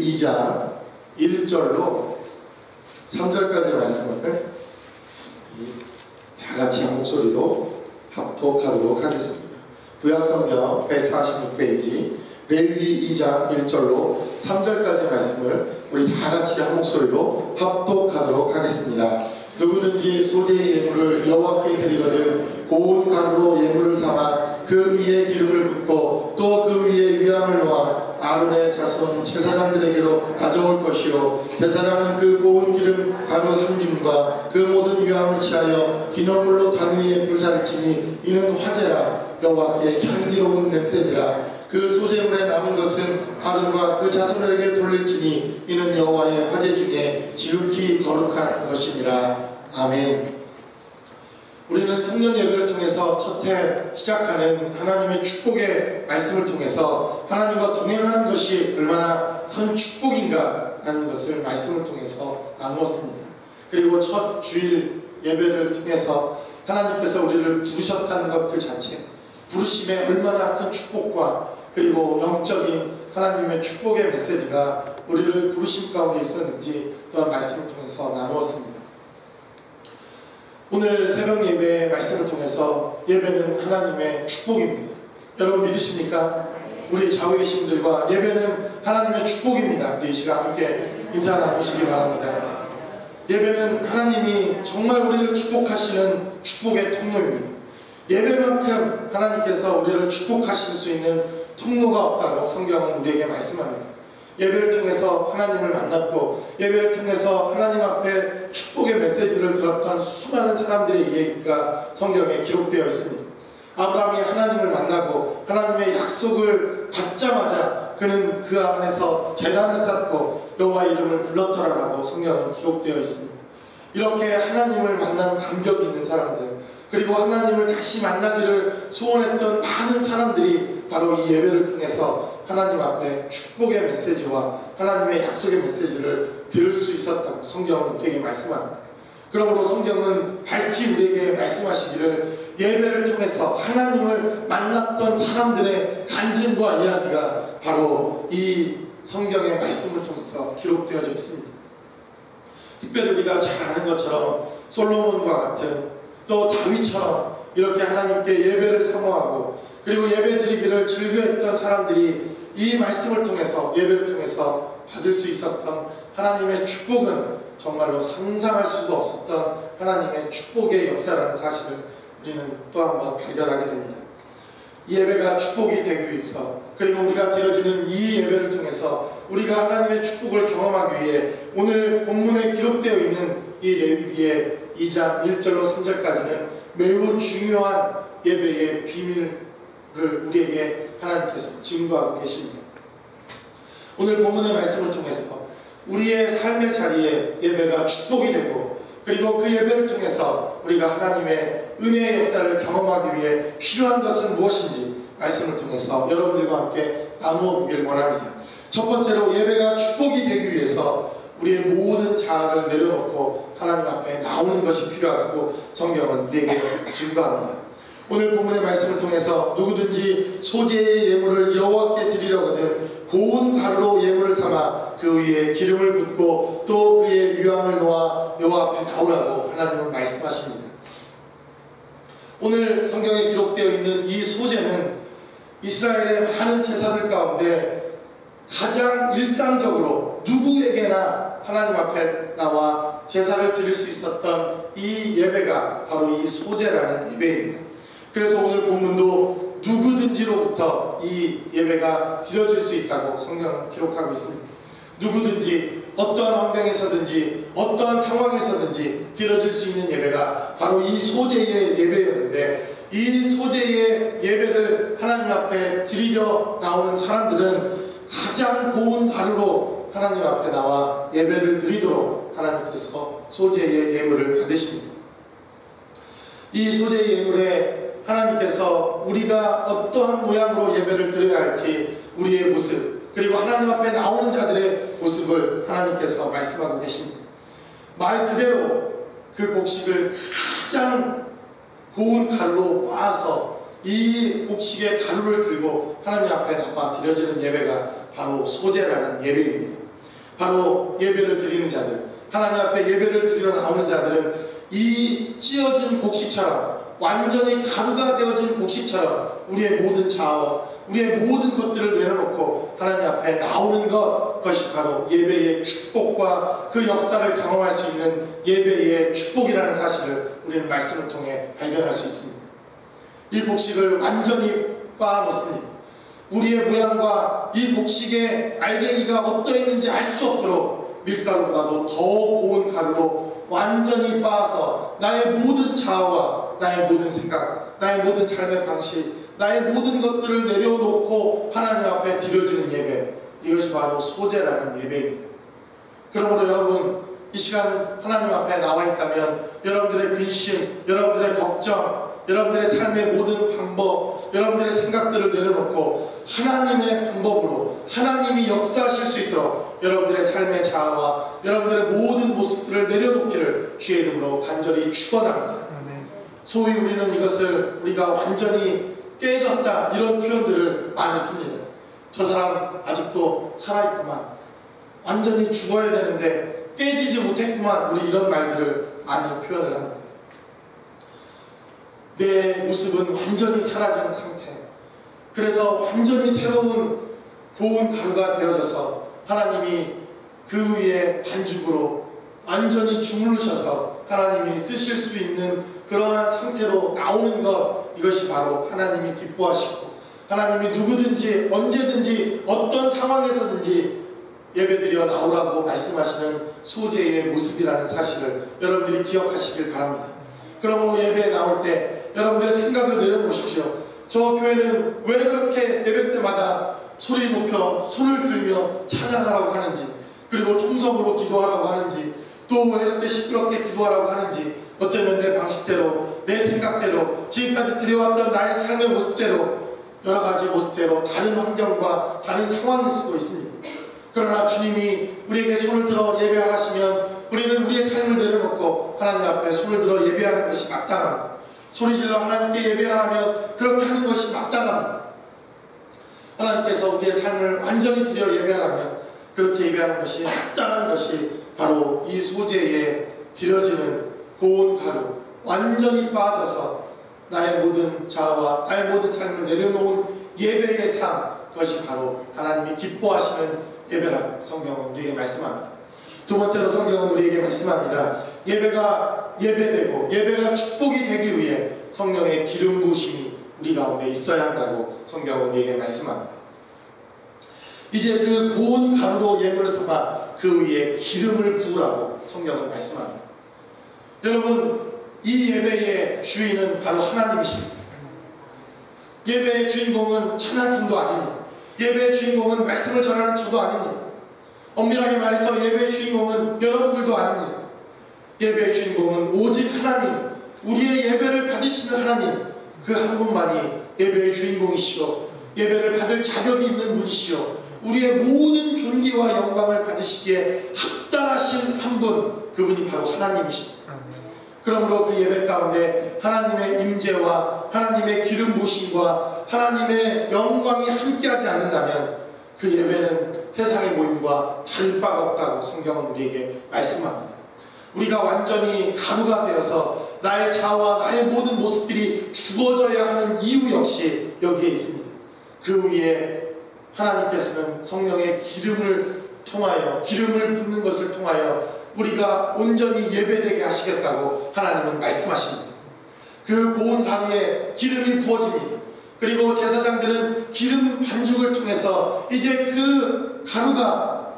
2장 1절로 3절까지의 말씀을 다같이 한 목소리로 합독하도록 하겠습니다. 구약성경 146페이지 레위기 2장 1절로 3절까지의 말씀을 우리 다같이 한 목소리로 합독하도록 하겠습니다. 누구든지 소재의 예물을 여호와께 드리거든 고운 가루로 예물을 삼아 그 위에 기름을 붓고 또 그 위에 유향을 놓아 아론의 자손 제사장들에게로 가져올 것이요 제사장은 그 고운 기름 가루 한 줌과 그 모든 유향을 취하여 기념물로 단 위에 불사를 치니 이는 화제라 여호와께 향기로운 냄새니라. 그 소재물에 남은 것은 아론과 그 자손에게 돌릴지니 이는 여호와의 화제 중에 지극히 거룩한 것이니라. 아멘. 우리는 성령 예배를 통해서 첫해 시작하는 하나님의 축복의 말씀을 통해서 하나님과 동행하는 것이 얼마나 큰 축복인가 라는 것을 말씀을 통해서 나누었습니다. 그리고 첫 주일 예배를 통해서 하나님께서 우리를 부르셨다는 것 그 자체, 부르심에 얼마나 큰 축복과 그리고 영적인 하나님의 축복의 메시지가 우리를 부르심 가운데 있었는지 또한 말씀을 통해서 나누었습니다. 오늘 새벽 예배의 말씀을 통해서 예배는 하나님의 축복입니다. 여러분 믿으십니까? 우리 좌우의 신들과 예배는 하나님의 축복입니다. 우리 이 시간 함께 인사 나누시기 바랍니다. 예배는 하나님이 정말 우리를 축복하시는 축복의 통로입니다. 예배만큼 하나님께서 우리를 축복하실 수 있는 통로가 없다고 성경은 우리에게 말씀합니다. 예배를 통해서 하나님을 만났고 예배를 통해서 하나님 앞에 축복의 메시지를 들었던 수많은 사람들의 이야기가 성경에 기록되어 있습니다. 아브라함이 하나님을 만나고 하나님의 약속을 받자마자 그는 그 안에서 제단을 쌓고 여호와의 이름을 불렀더라라고 성경은 기록되어 있습니다. 이렇게 하나님을 만난 감격이 있는 사람들, 그리고 하나님을 다시 만나기를 소원했던 많은 사람들이 바로 이 예배를 통해서 하나님 앞에 축복의 메시지와 하나님의 약속의 메시지를 들을 수 있었다고 성경은 우리에게 말씀합니다. 그러므로 성경은 밝히 우리에게 말씀하시기를 예배를 통해서 하나님을 만났던 사람들의 간증과 이야기가 바로 이 성경의 말씀을 통해서 기록되어져 있습니다. 특별히 우리가 잘 아는 것처럼 솔로몬과 같은, 또 다윗처럼 이렇게 하나님께 예배를 사모하고 그리고 예배드리기를 즐겨했던 사람들이 이 말씀을 통해서 예배를 통해서 받을 수 있었던 하나님의 축복은 정말로 상상할 수도 없었던 하나님의 축복의 역사라는 사실을 우리는 또 한 번 발견하게 됩니다. 이 예배가 축복이 되기 위해서, 그리고 우리가 드려지는 이 예배를 통해서 우리가 하나님의 축복을 경험하기 위해 오늘 본문에 기록되어 있는 이 레위기의 2장 1절로 3절까지는 매우 중요한 예배의 비밀을 우리에게 하나님께서 증거하고 계십니다. 오늘 본문의 말씀을 통해서 우리의 삶의 자리에 예배가 축복이 되고, 그리고 그 예배를 통해서 우리가 하나님의 은혜의 역사를 경험하기 위해 필요한 것은 무엇인지 말씀을 통해서 여러분들과 함께 나누어 보길 원합니다. 첫 번째로 예배가 축복이 되기 위해서 우리의 모든 자아를 내려놓고 하나님 앞에 나오는 것이 필요하다고 성경은 우리에게 증거합니다. 오늘 본문의 말씀을 통해서 누구든지 소재의 예물을 여호와께 드리려거든 고운 가루로 예물을 삼아 그 위에 기름을 붓고 또 그의 유향을 놓아 여호와 앞에 나오라고 하나님은 말씀하십니다. 오늘 성경에 기록되어 있는 이 소재는 이스라엘의 많은 제사들 가운데 가장 일상적으로 누구에게나 하나님 앞에 나와 제사를 드릴 수 있었던 이 예배가 바로 이 소재라는 예배입니다. 그래서 오늘 본문도 누구든지로부터 이 예배가 드려질 수 있다고 성경은 기록하고 있습니다. 누구든지 어떠한 환경에서든지 어떠한 상황에서든지 드려질 수 있는 예배가 바로 이 소재의 예배였는데, 이 소재의 예배를 하나님 앞에 드리려 나오는 사람들은 가장 고운 가루로 하나님 앞에 나와 예배를 드리도록 하나님께서 소재의 예물을 받으십니다. 이 소재의 예물에 하나님께서 우리가 어떠한 모양으로 예배를 드려야 할지 우리의 모습, 그리고 하나님 앞에 나오는 자들의 모습을 하나님께서 말씀하고 계십니다. 말 그대로 그 곡식을 가장 고운 가루로 빻아서 이 곡식의 가루를 들고 하나님 앞에 나와 드려지는 예배가 바로 소제라는 예배입니다. 바로 예배를 드리는 자들, 하나님 앞에 예배를 드리러 나오는 자들은 이 찢어진 곡식처럼, 완전히 가루가 되어진 곡식처럼 우리의 모든 자아와 우리의 모든 것들을 내려놓고 하나님 앞에 나오는 것, 그것이 바로 예배의 축복과 그 역사를 경험할 수 있는 예배의 축복이라는 사실을 우리는 말씀을 통해 발견할 수 있습니다. 이 곡식을 완전히 빻아놓습니다. 우리의 모양과 이 곡식의 알갱이가 어떠했는지 알 수 없도록 밀가루보다도 더 고운 가루로 완전히 빻아서 나의 모든 자아와 나의 모든 생각, 나의 모든 삶의 방식, 나의 모든 것들을 내려놓고 하나님 앞에 드려지는 예배, 이것이 바로 소제라는 예배입니다. 그러므로 여러분, 이 시간 하나님 앞에 나와 있다면 여러분들의 근심, 여러분들의 걱정, 여러분들의 삶의 모든 방법, 여러분들의 생각들을 내려놓고 하나님의 방법으로 하나님이 역사하실 수 있도록 여러분들의 삶의 자아와 여러분들의 모든 모습들을 내려놓기를 주의 이름으로 간절히 축원합니다. 소위 우리는 이것을 우리가 완전히 깨졌다, 이런 표현들을 많이 씁니다. 저 사람 아직도 살아있구만, 완전히 죽어야 되는데 깨지지 못했구만, 우리 이런 말들을 많이 표현을 합니다. 내 모습은 완전히 사라진 상태, 그래서 완전히 새로운 고운 가루가 되어져서 하나님이 그 위에 반죽으로 완전히 주무르셔서 하나님이 쓰실 수 있는 그러한 상태로 나오는 것, 이것이 바로 하나님이 기뻐하시고 하나님이 누구든지 언제든지 어떤 상황에서든지 예배드려 나오라고 말씀하시는 소재의 모습이라는 사실을 여러분들이 기억하시길 바랍니다. 그러므로 예배에 나올 때 여러분들의 생각을 내려보십시오. 저 교회는 왜 그렇게 예배 때마다 소리 높여 손을 들며 찬양하라고 하는지, 그리고 통성으로 기도하라고 하는지, 또 왜 이렇게 시끄럽게 기도하라고 하는지, 어쩌면 내 방식대로, 내 생각대로, 지금까지 드려왔던 나의 삶의 모습대로, 여러 가지 모습대로 다른 환경과 다른 상황일 수도 있습니다. 그러나 주님이 우리에게 손을 들어 예배하시면 우리는 우리의 삶을 내려놓고 하나님 앞에 손을 들어 예배하는 것이 마땅합니다. 소리질러 하나님께 예배하라면 그렇게 하는 것이 마땅합니다. 하나님께서 우리의 삶을 완전히 드려 예배하라면 그렇게 예배하는 것이 마땅한 것이 바로 이 소재에 드려지는 고운 가루, 완전히 빠져서 나의 모든 자아와 나의 모든 삶을 내려놓은 예배의 삶, 그것이 바로 하나님이 기뻐하시는 예배라고 성경은 우리에게 말씀합니다. 두 번째로 성경은 우리에게 말씀합니다. 예배가 예배되고 예배가 축복이 되기 위해 성령의 기름 부으심이 우리 가운데 있어야 한다고 성경은 우리에게 말씀합니다. 이제 그 고운 가루로 예물을 삼아 그 위에 기름을 부으라고 성경은 말씀합니다. 여러분, 이 예배의 주인은 바로 하나님이십니다. 예배의 주인공은 찬양팀도 아닙니다. 예배의 주인공은 말씀을 전하는 저도 아닙니다. 엄밀하게 말해서 예배의 주인공은 여러분들도 아닙니다. 예배의 주인공은 오직 하나님, 우리의 예배를 받으시는 하나님, 그 한 분만이 예배의 주인공이시오, 예배를 받을 자격이 있는 분이시오, 우리의 모든 존귀와 영광을 받으시기에 합당하신 한 분, 그분이 바로 하나님이십니다. 그러므로 그 예배 가운데 하나님의 임재와 하나님의 기름 부으심과 하나님의 영광이 함께하지 않는다면 그 예배는 세상의 모임과 다를 바가 없다고 성경은 우리에게 말씀합니다. 우리가 완전히 가루가 되어서 나의 자아와 나의 모든 모습들이 죽어져야 하는 이유 역시 여기에 있습니다. 그 위에 하나님께서는 성령의 기름을 통하여, 기름을 붓는 것을 통하여 우리가 온전히 예배되게 하시겠다고 하나님은 말씀하십니다. 그 고운 가루에 기름이 부어집니다. 그리고 제사장들은 기름 반죽을 통해서 이제 그 가루가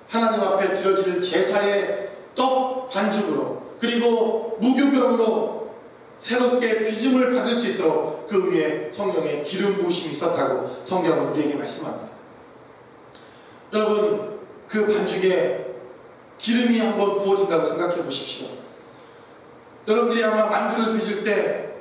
하나님 앞에 드려질 제사의 떡 반죽으로, 그리고 무교병으로 새롭게 빚음을 받을 수 있도록 그 위에 성령의 기름 부으심이 있었다고 성경은 우리에게 말씀합니다. 여러분, 그 반죽에 기름이 한번 부어진다고 생각해 보십시오. 여러분들이 아마 만두를 빚을 때,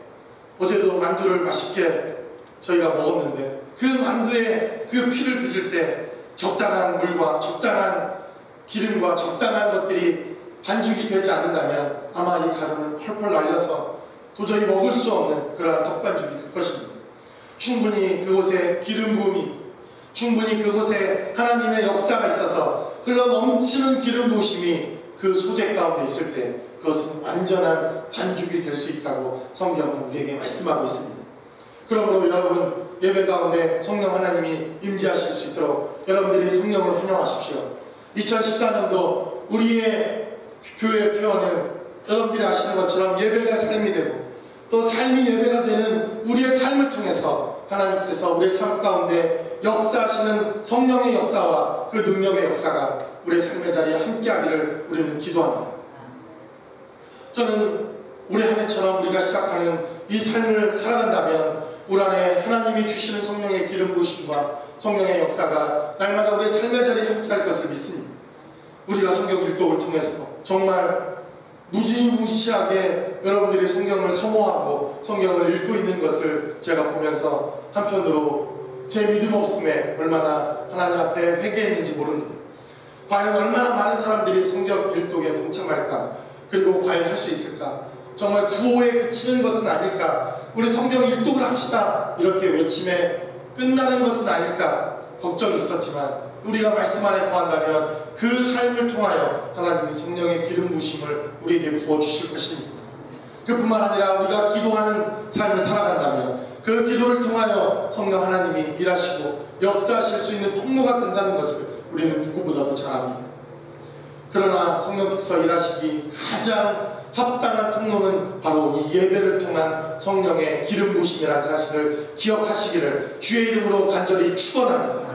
어제도 만두를 맛있게 저희가 먹었는데 그 만두에 그 피를 빚을 때 적당한 물과 적당한 기름과 적당한 것들이 반죽이 되지 않는다면 아마 이 가루는 펄펄 날려서 도저히 먹을 수 없는 그러한 떡반죽이 될 것입니다. 충분히 그곳에 기름 부음이, 충분히 그곳에 하나님의 역사가 있어서 흘러 넘치는 기름 부으심이 그 소재 가운데 있을 때 그것은 완전한 반죽이 될 수 있다고 성경은 우리에게 말씀하고 있습니다. 그러므로 여러분, 예배 가운데 성령 하나님이 임재하실 수 있도록 여러분들이 성령을 환영하십시오. 2014년도 우리의 교회 표현은 여러분들이 아시는 것처럼 예배가 삶이 되고 또 삶이 예배가 되는 우리의 삶을 통해서 하나님께서 우리의 삶 가운데 역사하시는 성령의 역사와 그 능력의 역사가 우리의 삶의 자리에 함께하기를 우리는 기도합니다. 저는 올해 한 해처럼 우리가 시작하는 이 삶을 살아간다면 우리 안에 하나님이 주시는 성령의 기름 부으심과 성령의 역사가 날마다 우리의 삶의 자리에 함께할 것을 믿습니다. 우리가 성경 일독을 통해서 정말 무지무시하게 여러분들이 성경을 사모하고 성경을 읽고 있는 것을 제가 보면서 한편으로 제 믿음 없음에 얼마나 하나님 앞에 회개했는지 모릅니다. 과연 얼마나 많은 사람들이 성경 일독에 동참할까? 그리고 과연 할 수 있을까? 정말 구호에 그치는 것은 아닐까? 우리 성경 일독을 합시다 이렇게 외침에 끝나는 것은 아닐까? 걱정이 있었지만 우리가 말씀 안에 거한다면 그 삶을 통하여 하나님이 성령의 기름 부으심을 우리에게 부어주실 것입니다. 그뿐만 아니라 우리가 기도하는 삶을 살아간다면 그 기도를 통하여 성령 하나님이 일하시고 역사하실 수 있는 통로가 된다는 것을 우리는 누구보다도 잘 압니다. 그러나 성령께서 일하시기 가장 합당한 통로는 바로 이 예배를 통한 성령의 기름 부으심이라는 사실을 기억하시기를 주의 이름으로 간절히 축원합니다.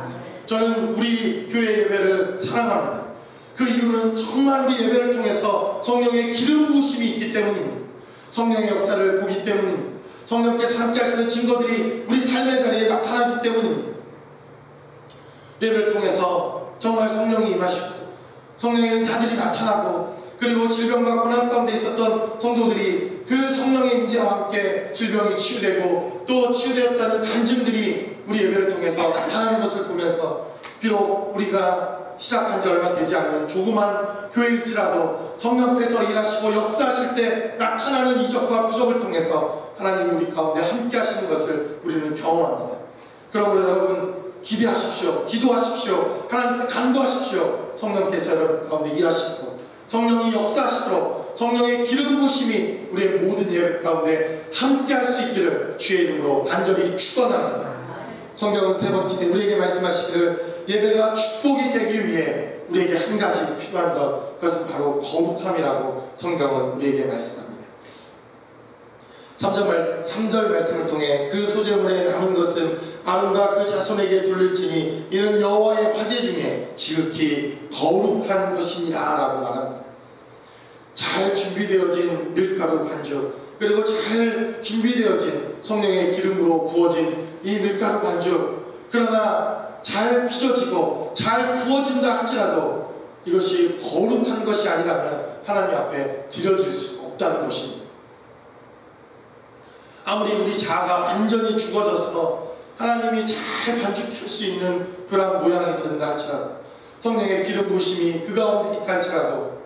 저는 우리 교회 예배를 사랑합니다. 그 이유는 정말 우리 예배를 통해서 성령의 기름 부으심이 있기 때문입니다. 성령의 역사를 보기 때문입니다. 성령께서 함께 하시는 증거들이 우리 삶의 자리에 나타나기 때문입니다. 예배를 통해서 정말 성령이 임하시고 성령의 은사들이 나타나고 그리고 질병과 고난 가운데 있었던 성도들이 그 성령의 임재와 함께 질병이 치유되고 또 치유되었다는 간증들이 우리 예배를 통해서 나타나는 것을 보면서 비록 우리가 시작한 지 얼마 되지 않는 조그만 교회일지라도 성령께서 일하시고 역사하실 때 나타나는 이적과 표적을 통해서 하나님이 우리 가운데 함께 하시는 것을 우리는 경험합니다. 그러므로 여러분 기대하십시오. 기도하십시오. 하나님께 간구하십시오. 성령께서 여러분 가운데 일하시도록 성령이 역사하시도록 성령의 기름 부으심이 우리의 모든 예배 가운데 함께 할 수 있기를 주의 이름으로 간절히 축원합니다. 성경은 세 번째 우리에게 말씀하시기를 예배가 축복이 되기 위해 우리에게 한 가지 필요한 것, 그것은 바로 거룩함이라고 성경은 우리에게 말씀합니다. 3절 말씀을 통해 그 소재물에 남은 것은 아론과 그 자손에게 돌릴지니 이는 여호와의 화제 중에 지극히 거룩한 것이니라 라고 말합니다. 잘 준비되어진 밀가루 반죽 그리고 잘 준비되어진 성령의 기름으로 부어진 이 밀가루 반죽, 그러나 잘 빚어지고 잘 부어진다 할지라도 이것이 거룩한 것이 아니라면 하나님 앞에 드려질 수 없다는 것입니다. 아무리 우리 자아가 완전히 죽어져서 하나님이 잘 반죽할 수 있는 그러한 모양이 된다 할지라도 성령의 기름 부으심이 그 가운데 있다 할지라도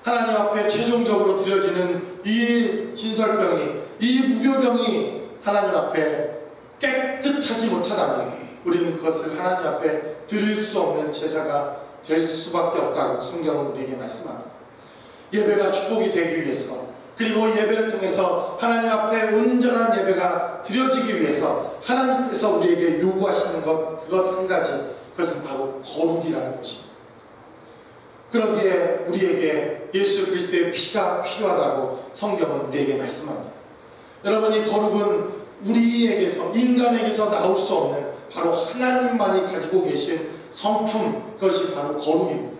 하나님 앞에 최종적으로 드려지는 이 진설병이, 이 무교병이 하나님 앞에 깨끗하지 못하다면 우리는 그것을 하나님 앞에 드릴 수 없는 제사가 될 수밖에 없다고 성경은 우리에게 말씀합니다. 예배가 축복이 되기 위해서 그리고 예배를 통해서 하나님 앞에 온전한 예배가 드려지기 위해서 하나님께서 우리에게 요구하시는 것, 그것 한 가지, 그것은 바로 거룩이라는 것입니다. 그러기에 우리에게 예수 그리스도의 피가 필요하다고 성경은 우리에게 말씀합니다. 여러분, 이 거룩은 우리에게서, 인간에게서 나올 수 없는 바로 하나님만이 가지고 계신 성품, 그것이 바로 거룩입니다.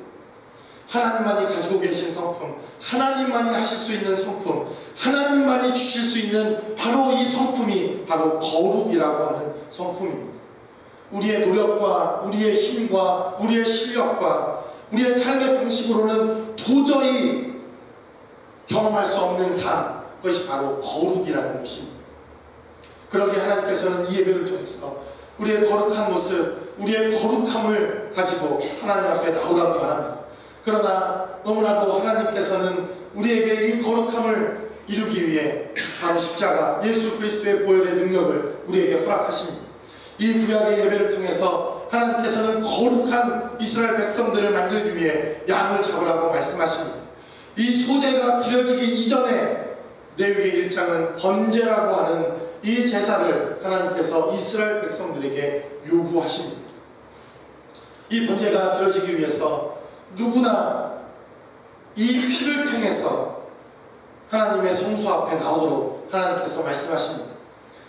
하나님만이 가지고 계신 성품, 하나님만이 하실 수 있는 성품, 하나님만이 주실 수 있는 바로 이 성품이 바로 거룩이라고 하는 성품입니다. 우리의 노력과 우리의 힘과 우리의 실력과 우리의 삶의 방식으로는 도저히 경험할 수 없는 삶, 그것이 바로 거룩이라는 것입니다. 그러기에 하나님께서는 이 예배를 통해서 우리의 거룩한 모습, 우리의 거룩함을 가지고 하나님 앞에 나오라고 말합니다. 그러나 너무나도 하나님께서는 우리에게 이 거룩함을 이루기 위해 바로 십자가 예수 그리스도의 보혈의 능력을 우리에게 허락하십니다. 이 구약의 예배를 통해서 하나님께서는 거룩한 이스라엘 백성들을 만들기 위해 양을 잡으라고 말씀하십니다. 이 소제가 드려지기 이전에 레위기 1장은 번제라고 하는 이 제사를 하나님께서 이스라엘 백성들에게 요구하십니다. 이 번제가 드려지기 위해서 누구나 이 피를 통해서 하나님의 성소 앞에 나오도록 하나님께서 말씀하십니다.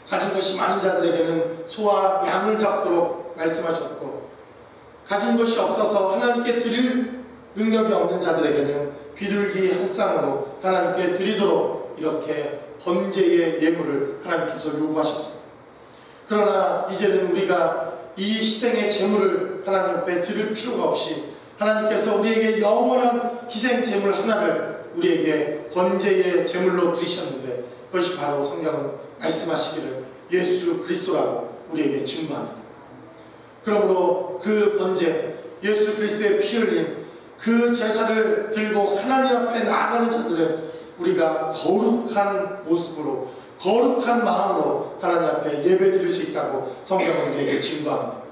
가진 것이 많은 자들에게는 소와 양을 잡도록 말씀하셨고, 가진 것이 없어서 하나님께 드릴 능력이 없는 자들에게는 비둘기 한 쌍으로 하나님께 드리도록 이렇게 번제의 예물을 하나님께서 요구하셨습니다. 그러나 이제는 우리가 이 희생의 제물을 하나님 앞에 드릴 필요가 없이 하나님께서 우리에게 영원한 희생 제물 하나를 우리에게 번제의 제물로 드리셨는데, 그것이 바로 성경은 말씀하시기를 예수 그리스도라고 우리에게 증거합니다. 그러므로 그 번제, 예수 그리스도의 피 흘린 그 제사를 들고 하나님 앞에 나아가는 자들은 우리가 거룩한 모습으로, 거룩한 마음으로 하나님 앞에 예배 드릴 수 있다고 성경은 우리에게 증거합니다.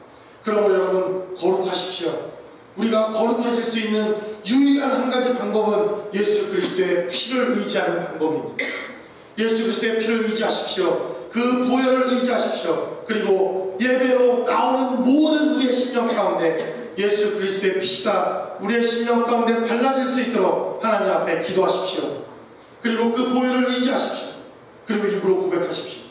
그러므로 여러분, 거룩하십시오. 우리가 거룩해질 수 있는 유일한 한 가지 방법은 예수 그리스도의 피를 의지하는 방법입니다. 예수 그리스도의 피를 의지하십시오. 그 보혈을 의지하십시오. 그리고 예배로 나오는 모든 우리의 심령 가운데 예수 그리스도의 피가 우리의 심령 가운데 발라질 수 있도록 하나님 앞에 기도하십시오. 그리고 그 보혈을 의지하십시오. 그리고 입으로 고백하십시오.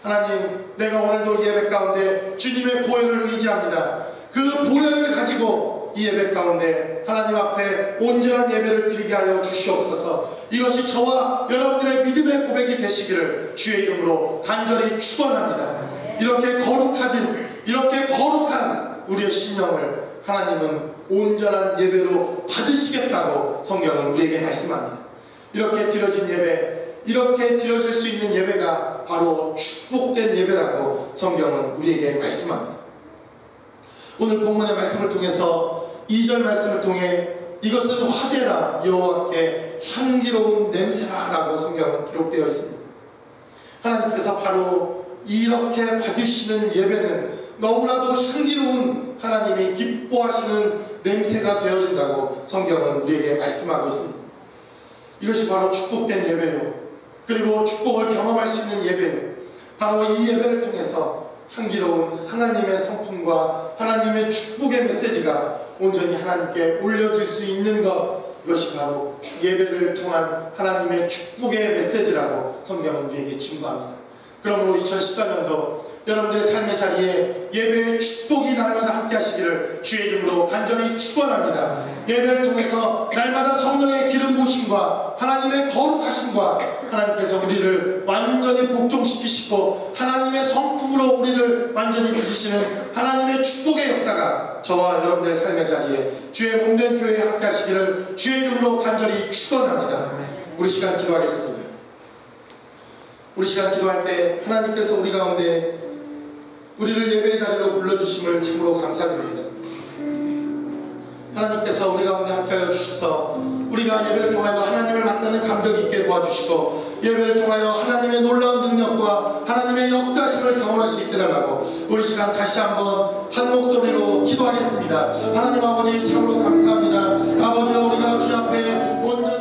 하나님, 내가 오늘도 예배 가운데 주님의 보혈을 의지합니다. 그 보혈을 가지고 이 예배 가운데 하나님 앞에 온전한 예배를 드리게 하여 주시옵소서. 이것이 저와 여러분들의 믿음의 고백이 되시기를 주의 이름으로 간절히 축원합니다. 이렇게 거룩한 우리의 심령을 하나님은 온전한 예배로 받으시겠다고 성경은 우리에게 말씀합니다. 이렇게 드려진 예배, 이렇게 드려질 수 있는 예배가 바로 축복된 예배라고 성경은 우리에게 말씀합니다. 오늘 본문의 말씀을 통해서 2절 말씀을 통해 이것은 화제라, 여호와께 향기로운 냄새라 라고 성경은 기록되어 있습니다. 하나님께서 바로 이렇게 받으시는 예배는 너무나도 향기로운 하나님이 기뻐하시는 냄새가 되어진다고 성경은 우리에게 말씀하고 있습니다. 이것이 바로 축복된 예배요, 그리고 축복을 경험할 수 있는 예배요, 바로 이 예배를 통해서 향기로운 하나님의 성품과 하나님의 축복의 메시지가 온전히 하나님께 올려질 수 있는 것, 이것이 바로 예배를 통한 하나님의 축복의 메시지라고 성경은 우리에게 증거합니다. 그러므로 2014년도 여러분들의 삶의 자리에 예배의 축복이 날마다 함께 하시기를 주의 이름으로 간절히 축원합니다. 예배를 통해서 날마다 성령의 기름 부으심과 하나님의 거룩하심과 하나님께서 우리를 완전히 복종시키시고 하나님의 성품으로 우리를 완전히 빚으시는 하나님의 축복의 역사가 저와 여러분들의 삶의 자리에 주의 몸된 교회에 함께 하시기를 주의 이름으로 간절히 축원합니다. 우리 시간 기도하겠습니다. 우리 시간 기도할 때 하나님께서 우리 가운데 우리를 예배의 자리로 불러주심을 참으로 감사드립니다. 하나님께서 우리 가운데 함께하여 주셔서 우리가 예배를 통하여 하나님을 만나는 감격 있게 도와주시고 예배를 통하여 하나님의 놀라운 능력과 하나님의 역사심을 경험할 수 있게 달라고 우리 시간 다시 한번 한 목소리로 기도하겠습니다. 하나님 아버지, 참으로 감사합니다. 아버지여, 우리가 주 앞에 온전히